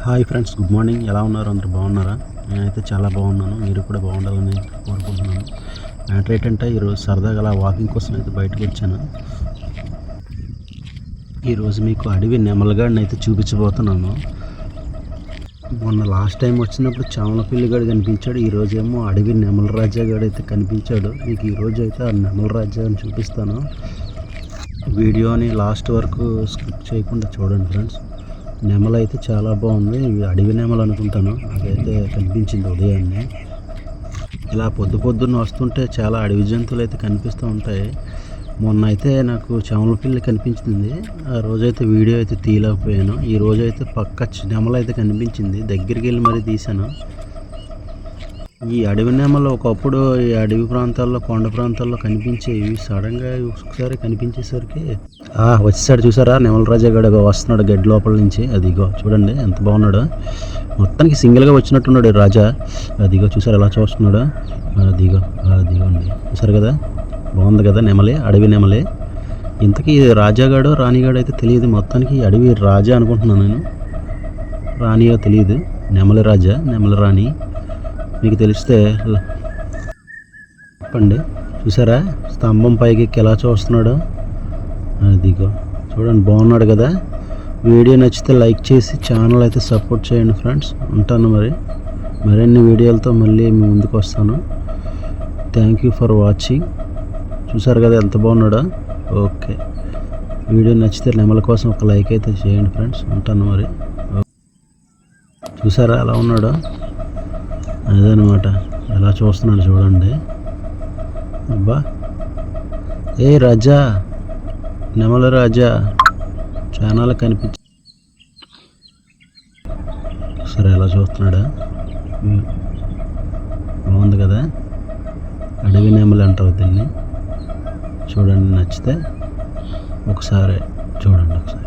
Hi friends, good morning. ఎలా ఉన్నారు? అందరూ బాగున్నారా? నేనైతే చాలా బాగున్నాను. మీరు కూడా బాగుండాలని కోరుకుంటున్నాను. మ్యాటర్ ఏంటంటే ఈరోజు సరదాగా అలా వాకింగ్ కోసం అయితే బయటకు వచ్చాను. ఈరోజు మీకు అడవి నెమలగాడిని అయితే చూపించబోతున్నాను. మొన్న లాస్ట్ టైం వచ్చినప్పుడు చామల పిల్లిగాడు కనిపించాడు. ఈరోజేమో అడవి నెమల రాజాగాడు అయితే కనిపించాడు. మీకు ఈరోజు అయితే ఆ నెమల రాజాని చూపిస్తాను. వీడియోని లాస్ట్ వరకు స్కిప్ చేయకుండా చూడండి ఫ్రెండ్స్. నెమల అయితే చాలా బాగుంది. ఇవి అడవి నెమలు అనుకుంటాను. నాకైతే కనిపించింది ఉదయాన్నే. ఇలా పొద్దున్న వస్తుంటే చాలా అడవి జంతువులు అయితే కనిపిస్తూ ఉంటాయి. మొన్న అయితే నాకు చామల పిల్లి కనిపించింది. ఆ రోజైతే వీడియో అయితే తీయలేకపోయాను. ఈ రోజైతే పక్క నెమల అయితే కనిపించింది. దగ్గరికి వెళ్ళి మరీ తీశాను. ఈ అడవి నెమలు ఒకప్పుడు ఈ అడవి ప్రాంతాల్లో, కొండ ప్రాంతాల్లో కనిపించేవి. సడన్గా ఒకసారి కనిపించేసరికి వచ్చేసాడు. చూసారా, నెమల రాజా గడ వస్తున్నాడు గడ్డి లోపల నుంచి. అదిగో చూడండి ఎంత బాగున్నాడు. మొత్తానికి సింగిల్గా వచ్చినట్టున్నాడు రాజా. అదిగో చూసారు ఎలా చూస్తున్నాడు. అదిగోండి చూసారు కదా, బాగుంది కదా నెమలి, అడవి నెమలి. ఇంతకీ రాజాగాడు రాణిగాడు అయితే తెలియదు. మొత్తానికి అడవి రాజా అనుకుంటున్నాను నేను. రాణియో తెలియదు. నెమలి రాజా, నెమలి రాణి మీకు తెలిస్తే చెప్పండి. చూసారా స్తంభం పైకి ఎలా చూస్తున్నాడు. అదిగో చూడండి, బాగున్నాడు కదా. వీడియో నచ్చితే లైక్ చేసి ఛానల్ అయితే సపోర్ట్ చేయండి ఫ్రెండ్స్. ఉంటాను మరిన్ని వీడియోలతో మళ్ళీ మీ ముందుకు వస్తాను. Thank you for watching. చూసారు కదా ఎంత బాగున్నాడో. ఓకే, వీడియో నచ్చితే నెమల కోసం ఒక లైక్ అయితే చేయండి ఫ్రెండ్స్. ఉంటాను మరి. చూసారా ఎలా ఉన్నాడో. అదనమాట, ఎలా చూస్తున్నాడు చూడండి. అబ్బా, ఏ రాజా, నెమల రాజా ఛానల్ కనిపించి సరే ఎలా చూస్తున్నాడా. బాగుంది కదా, అడవి నెమలి అంటారు దీన్ని. చూడండి, నచ్చితే ఒకసారి చూడండి ఒకసారి.